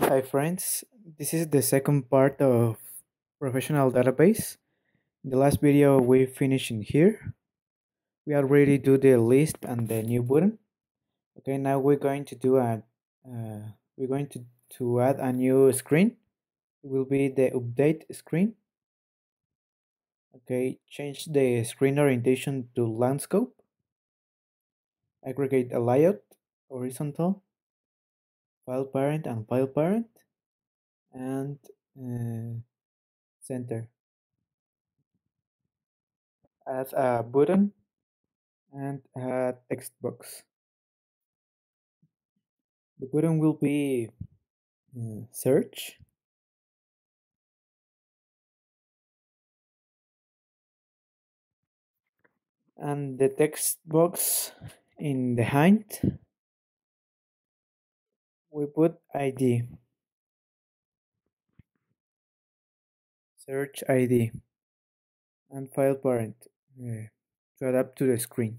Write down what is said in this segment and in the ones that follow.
Hi friends, this is the second part of professional database. In the last video we finished in here. We already do the list and the new button. Okay, now we're going to do a we're going to add a new screen. It will be the update screen. Okay, change the screen orientation to landscape. Aggregate a layout, horizontal, file parent and file parent, and center. Add a button and a text box. The button will be search, and the text box in the hind we put ID, search ID, and file parent to adapt to the screen.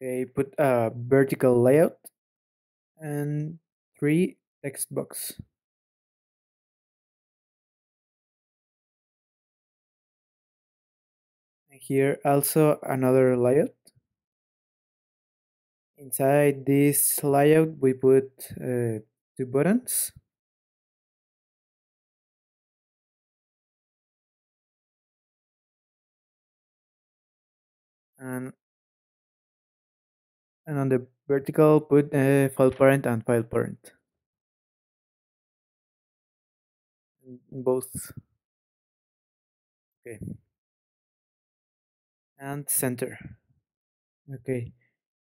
Okay, put a vertical layout and three text box. Here also another layout. Inside this layout we put two buttons. And on the vertical put file parent and file parent in both. Okay, and center. Okay,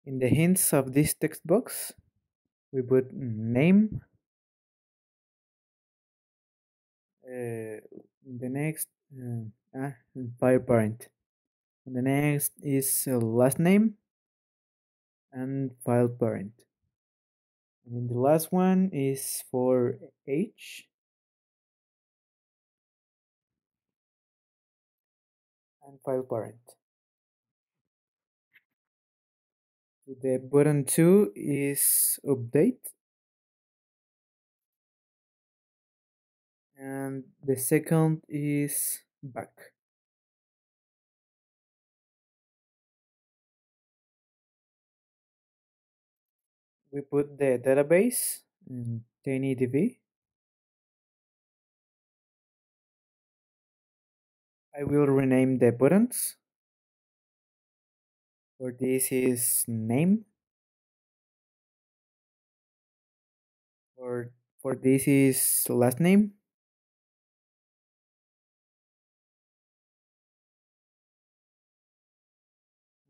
in the hints of this text box we put name. The next file parent, and the next is last name and file parent, and then the last one is for age and file parent. The button 2 is update, and the second is back. We put the database in TinyDB. I will rename the buttons. For this is name. For this is last name.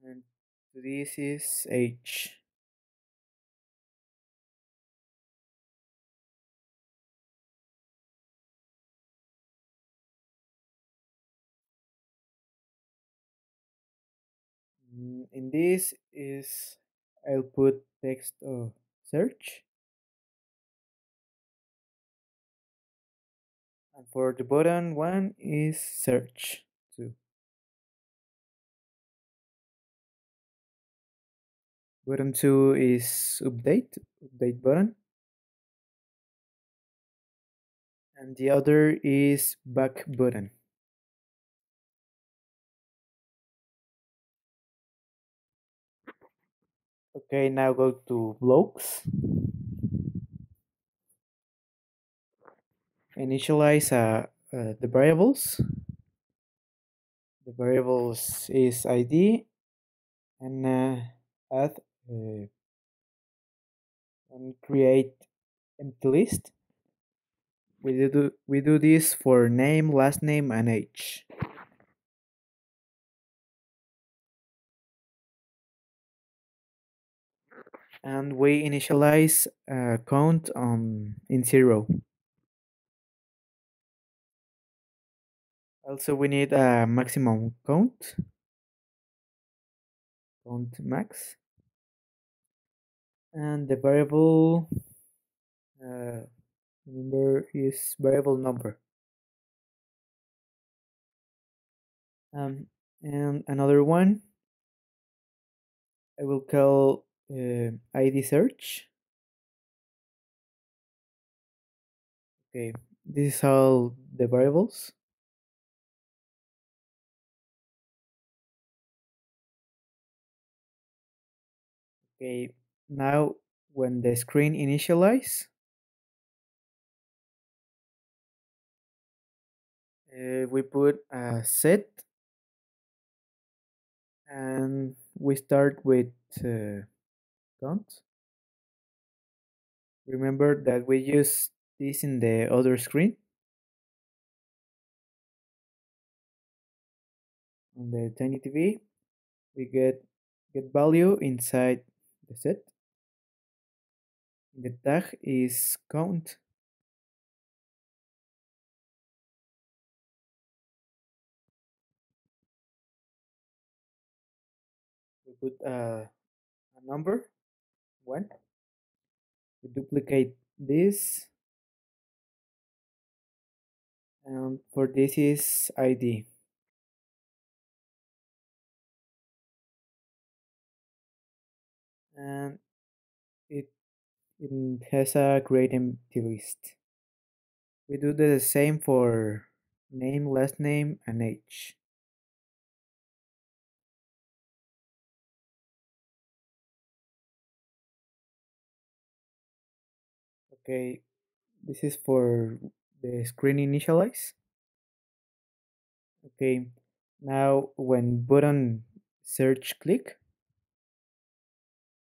And this is age. In this is I'll put text of search, and for the button one is search too. Button 2 is update button, and the other is back button. Okay, now go to blocks. Initialize the variables. The variables is ID, and add and create empty list. We do this for name, last name, and age. And we initialize count in 0. Also, we need a maximum count max, and the variable remember is variable number. And another one I will call ID search. Okay, this is all the variables. Okay, now when the screen initialize, we put a set and we start with uh, count. Remember that we use this in the other screen on the tiny TV. We get value inside the set. The tag is count. We put a number one. We duplicate this, and for this is ID, and it it has a create empty list. We do the same for name, last name, and age. Okay, this is for the screen initialize. Okay, now when button search click,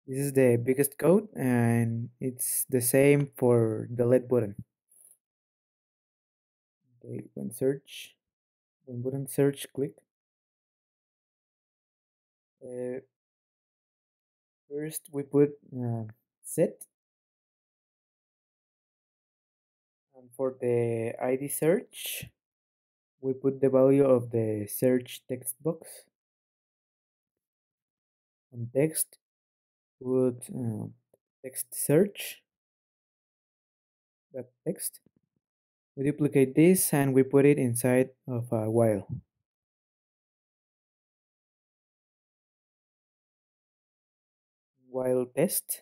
this is the biggest code and it's the same for delete button. Okay, when button search click, uh, first we put set, and for the ID search, we put the value of the search text box. On text, put text search, that text. We duplicate this and we put it inside of a while test.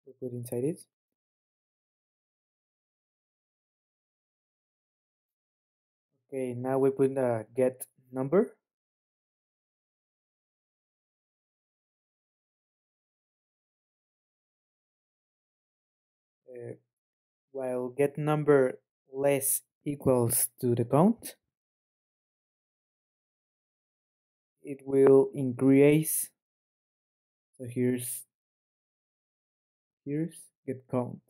We put inside it. Okay, now we put a get number. Uh, while get number less equals to the count, it will increase. So here's get count.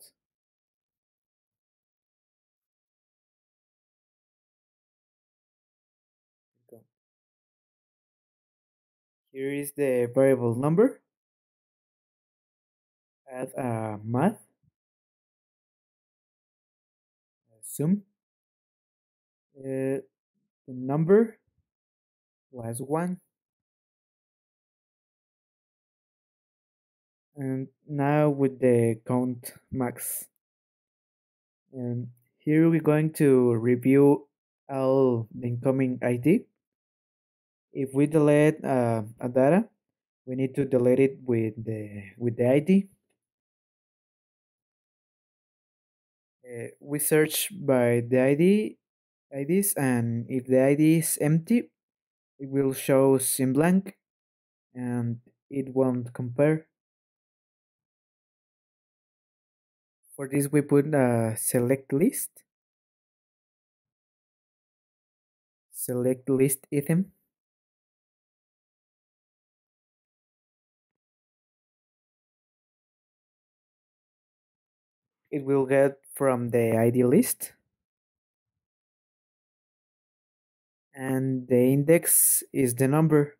Here is the variable number. Add a math sum. The number was 1, and now with the count max. And here we're going to review all the incoming ID. If we delete a data, we need to delete it with the ID. We search by the IDs, and if the ID is empty, it will show in blank, and it won't compare. For this, we put a select list item. It will get from the ID list, and the index is the number.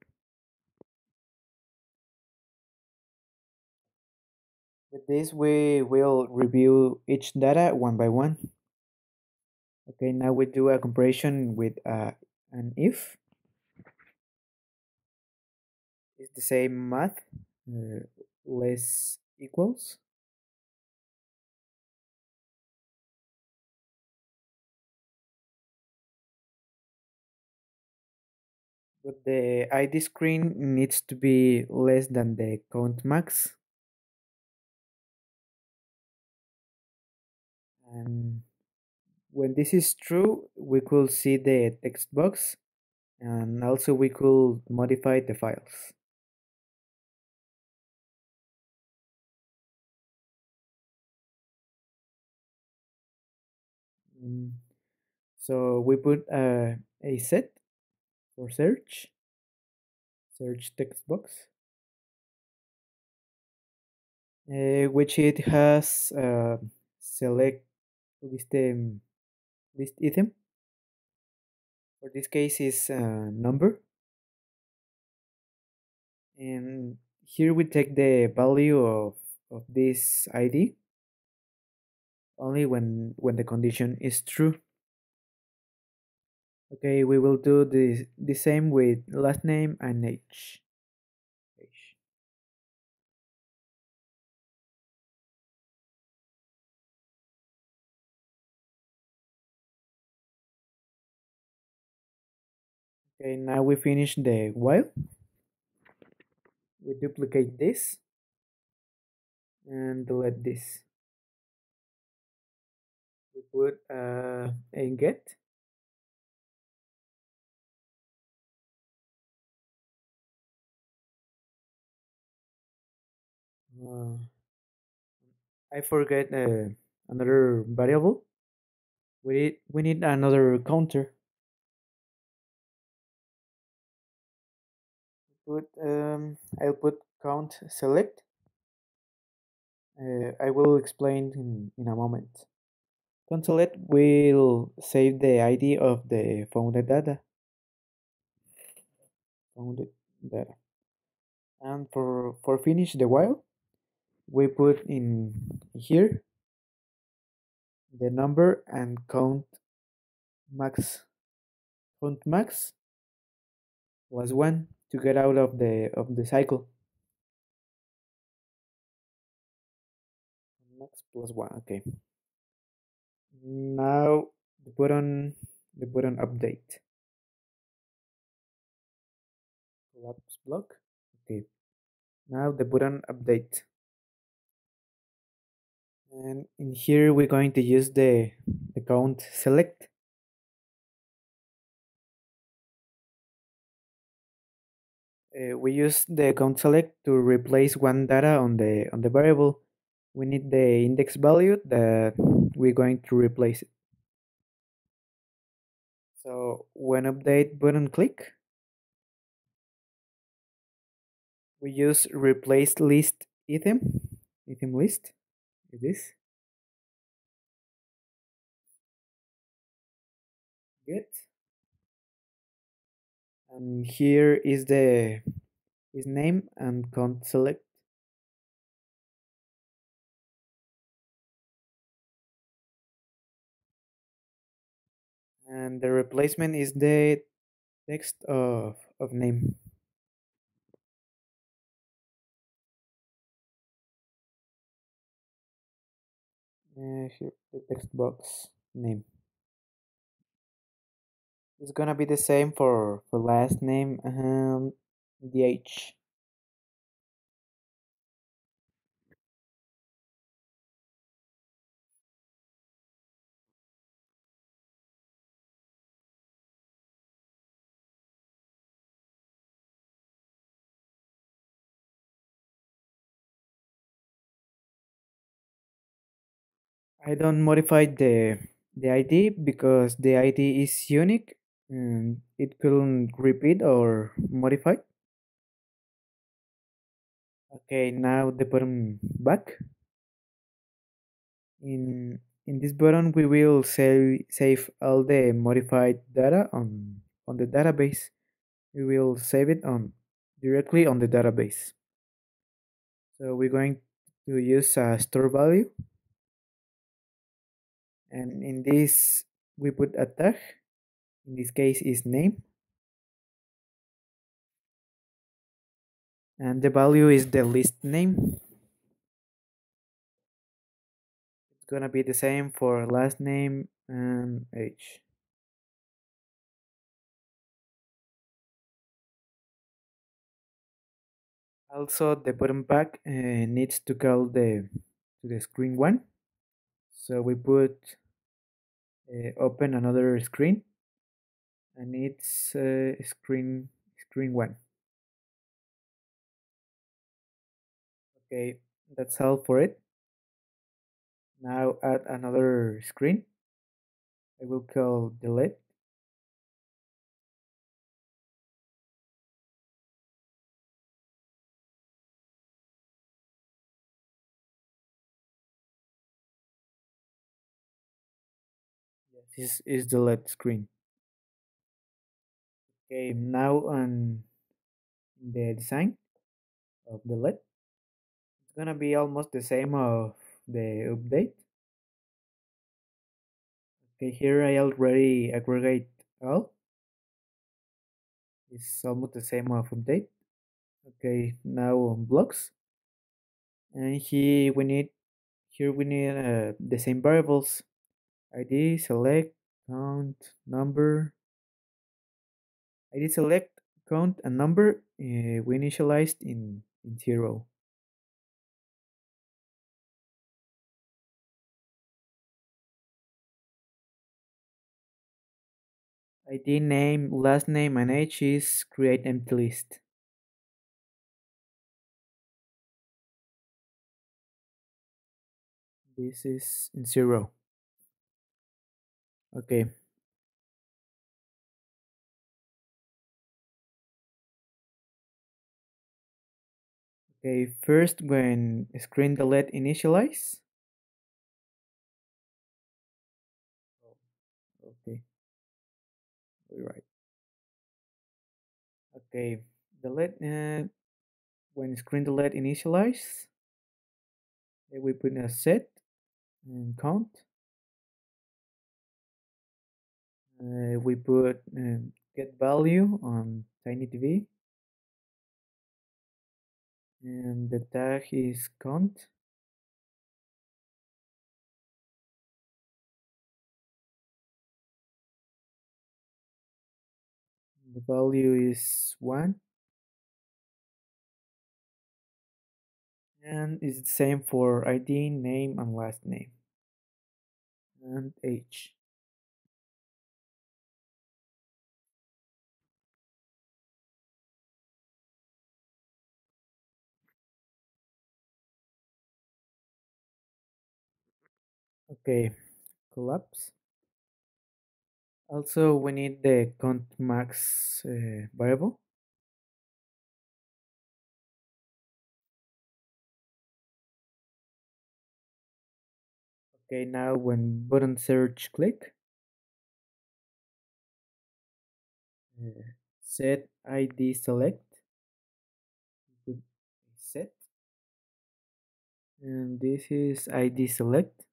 With this, we will review each data one by one. Okay, now we do a comparison with an if. It's the same math, uh, less equals. But the ID screen needs to be less than the count max. And when this is true, we could see the text box, and also we could modify the files. Mm, So we put a set for search text box, which it has select list, list item. For this case is number, and here we take the value of this ID only when the condition is true. Okay, we will do the same with last name and age. Age. Okay, now we finish the while. We duplicate this and delete this. We put a get. Uh, I forget another variable. We need another counter. I'll put count select. I will explain in a moment. Count select will save the ID of the founded data. And for finish the while, we put in here the number and max count max plus one to get out of the cycle. Max plus one. Okay. Now the button update collapse block. Okay. Now the button update, and in here we're going to use the count select. We use the count select to replace one data on the variable. We need the index value that we're going to replace it. So when update button click, we use replace list item list. Is this get? And here is the is name and count select. And the replacement is the text of name. Here the text box name. It's gonna be the same for last name and the age. I don't modify the ID because the ID is unique and it couldn't repeat or modify. Okay, now the button back. In this button we will save all the modified data on the database. We will save it on directly on the database. So we're going to use a store value, and in this we put a tag. In this case is name, and the value is the list name. It's gonna be the same for last name and age. Also, the button back needs to call the to the screen one. So we put open another screen, and it's screen one. Okay, that's all for it. Now add another screen. I will call delete. Yes, this is delete screen. Okay, now on the design of delete, it's gonna be almost the same of the update. Okay, here I already aggregate all. It's almost the same of update. Okay, now on blocks, and here we need the same variables: ID, select, count, number. ID select, count, and number. We initialized in 0. ID name, last name, and age is create empty list. This is in 0. Okay. Okay. First, when screen delete initialize. Okay. All right. Okay. Delete. When screen delete initialize, we put a set and count. We put get value on tinydb, and the tag is count. The value is 1, and it's the same for ID, name, and last name, and age. Okay, collapse. Also, we need the count max variable. Okay, now when button search click, uh, set ID select, put set, and this is ID select.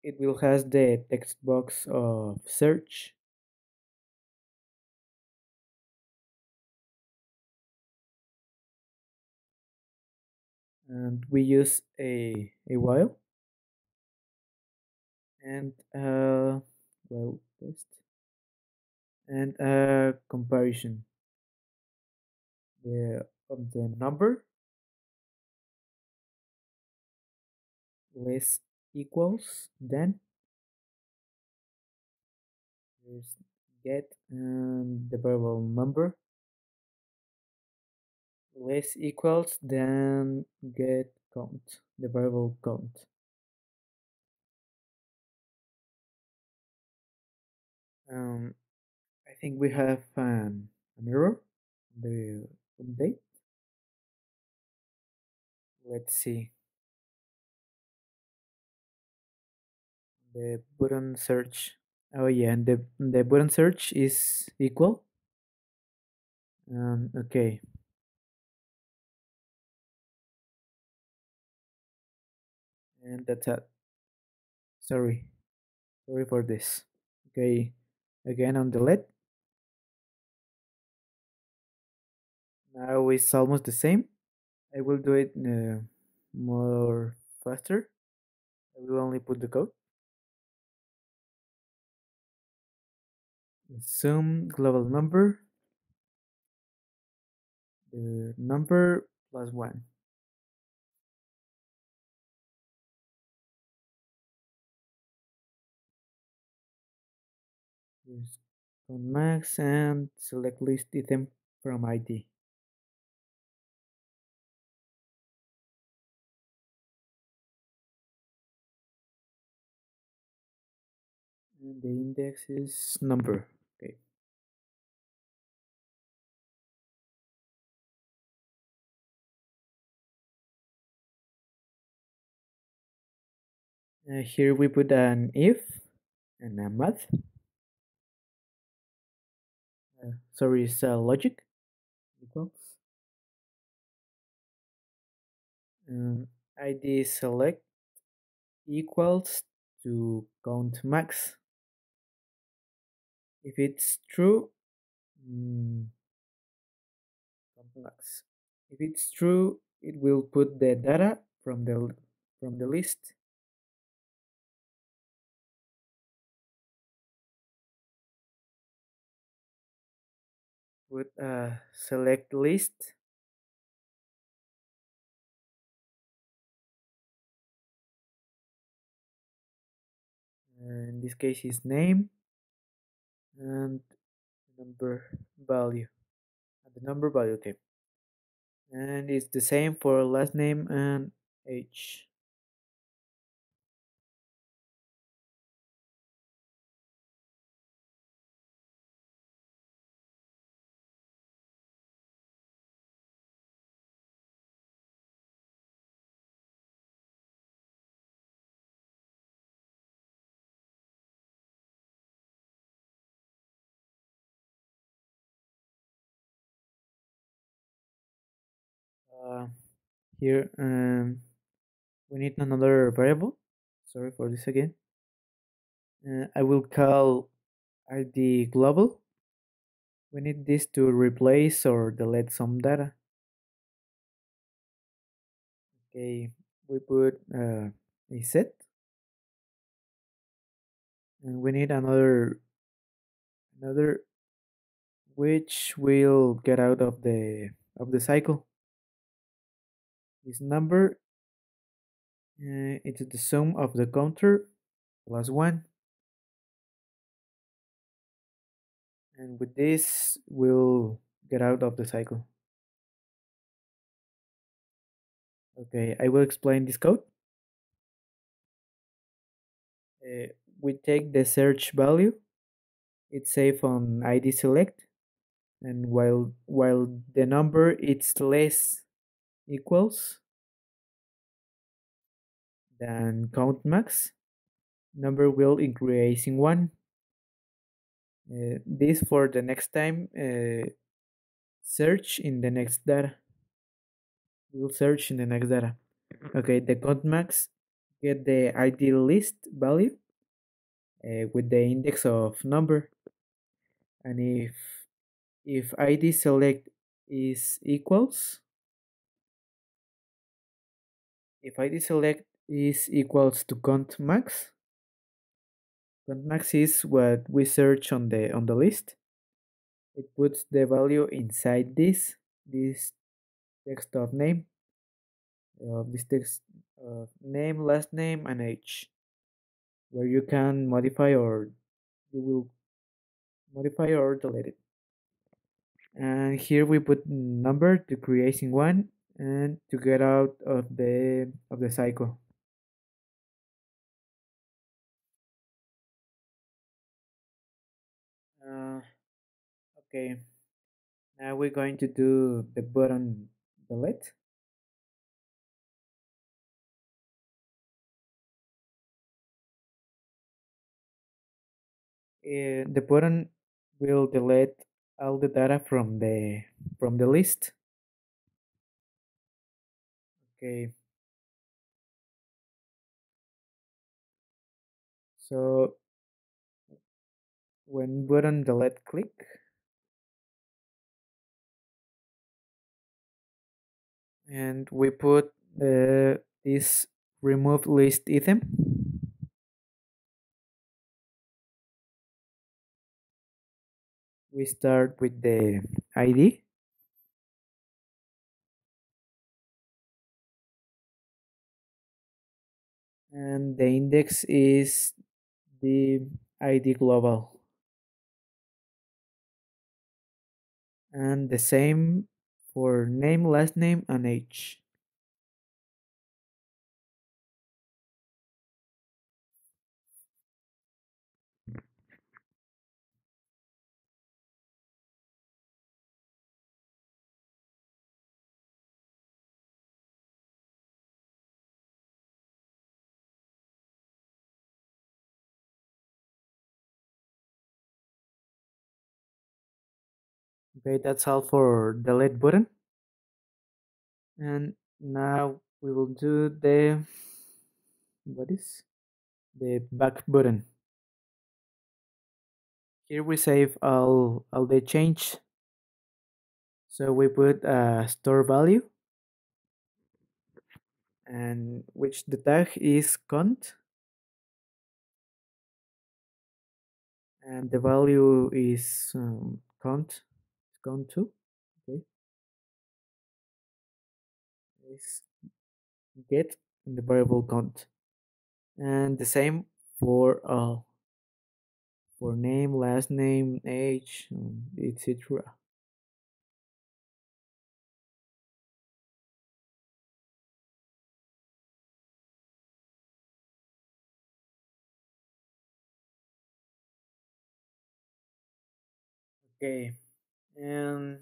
It will has the text box of search, and we use a while and well test and comparison of the number less equals then there's get and the variable number less equals then get count, the variable count. um I think we have an error on the update. Let's see. The button search. Oh yeah, and the button search is equal. Okay, and that's it. Sorry, sorry for this. Okay, again on delete. Now it's almost the same. I will do it more faster. I will only put the code. Sum global number, the number plus 1. Use count max and select list item from ID. And the index is number. Okay. Here we put an if and a math. Sorry, it's logic equals. Um, ID select equals to count max. If it's true, mm, count max. If it's true, it will put the data from the list. Put a select list. In this case, is name and number value. The number value, okay. And it's the same for last name and age. Uh, Here, we need another variable. Sorry for this again. I will call id global. We need this to replace or delete some data. Okay, we put a set, and we need another which will get out of the cycle. This number, it's the sum of the counter plus 1, and with this we'll get out of the cycle. Okay, I will explain this code. uh, we take the search value, it's safe on id select, and while the number it's less equals than count max, number will increasing 1. This for the next time, search in the next data. We'll search in the next data. Okay, the count max get the id list value with the index of number, and if id select is equals, if id select is equals to count max is what we search on the list. It puts the value inside this text of name, this text of name, last name, and age, where you can modify or you will modify or delete it. And here we put number to creating 1 and to get out of the cycle. Uh, okay, now we're going to do the button delete. The button will delete all the data from the list. Okay, so when button delete click, and we put this remove list item, we start with the id, and the index is the id global. and the same for name, last name, and age. Okay, that's all for the delete button. And now we will do the what is the back button. Here we save all the change. So we put a store value, and which the tag is count, and the value is count 2. Okay, is get in the variable count, and the same for name, last name, age, etc. Okay, and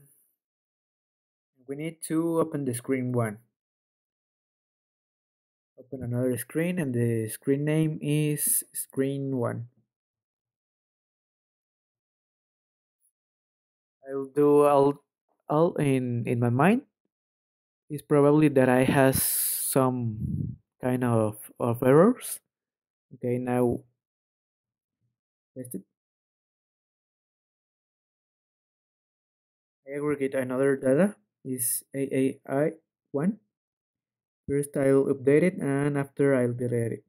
we need to open the screen one. Open another screen, and the screen name is screen one. I'll do all in my mind is probably that I has some kind of errors. Okay, now test it. I aggregate another data is AAI one. First I'll update it, and after I'll delete it.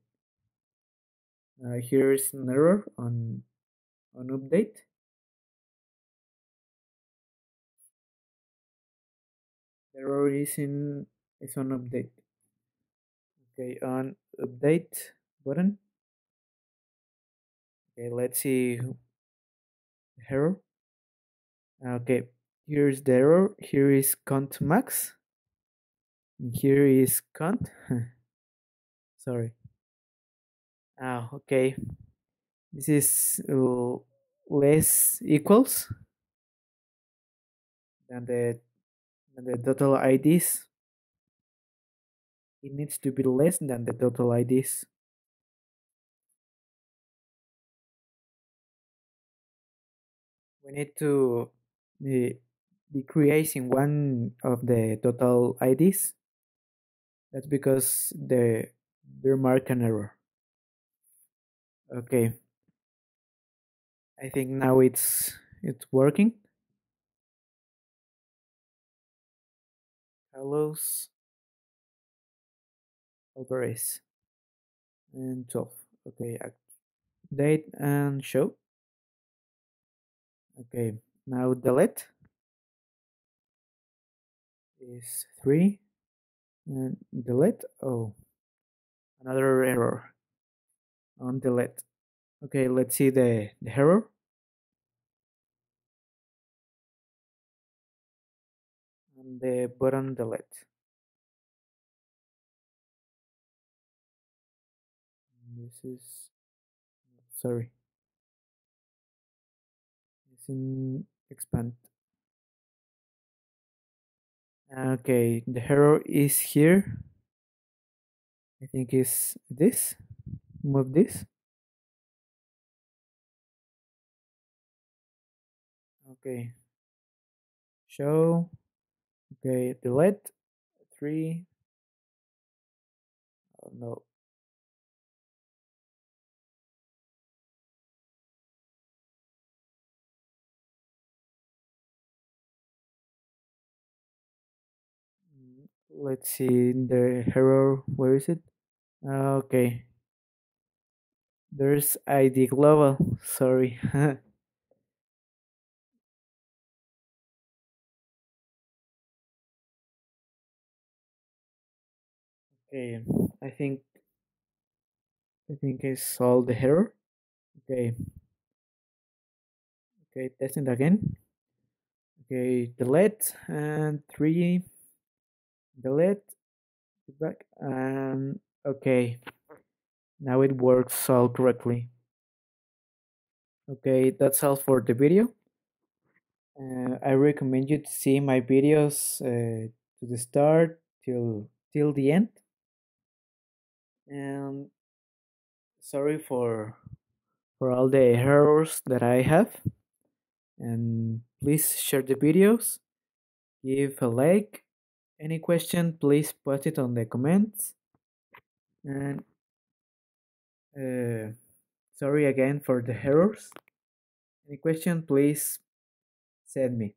Here's an error on update. The error is on update. Okay, on update button. Okay, let's see the error. Okay, here's the error. Here is count max. And here is count. Sorry. Okay. This is less equals than the total IDs. It needs to be less than the total IDs. We need to be creating one of the total IDs. That's because they mark an error. Okay, I think now it's working. Hellos Alvarez and 12. Okay, date and show. Okay, now delete is 3 and delete. Oh, another error on delete. Okay, let's see the error. And the button delete. This is sorry. It's in expand. Okay, the error is here. I think is this. Move this. Okay. Show. Okay, delete. 3. Oh, no. Let's see the error. Where is it? Okay. There's ID global. Sorry. Okay. I think I think I solved the error. Okay. Okay, testing again. Okay, delete and three, delete, back, and okay, now it works all correctly. Okay, that's all for the video. I recommend you to see my videos to the start till the end. And sorry for all the errors that I have. And please share the videos, give a like. Any question, please put it on the comments. And sorry again for the errors. Any question, please send me.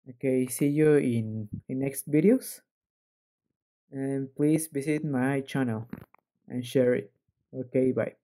Okay, see you in next videos. And please visit my channel and share it. Okay, bye.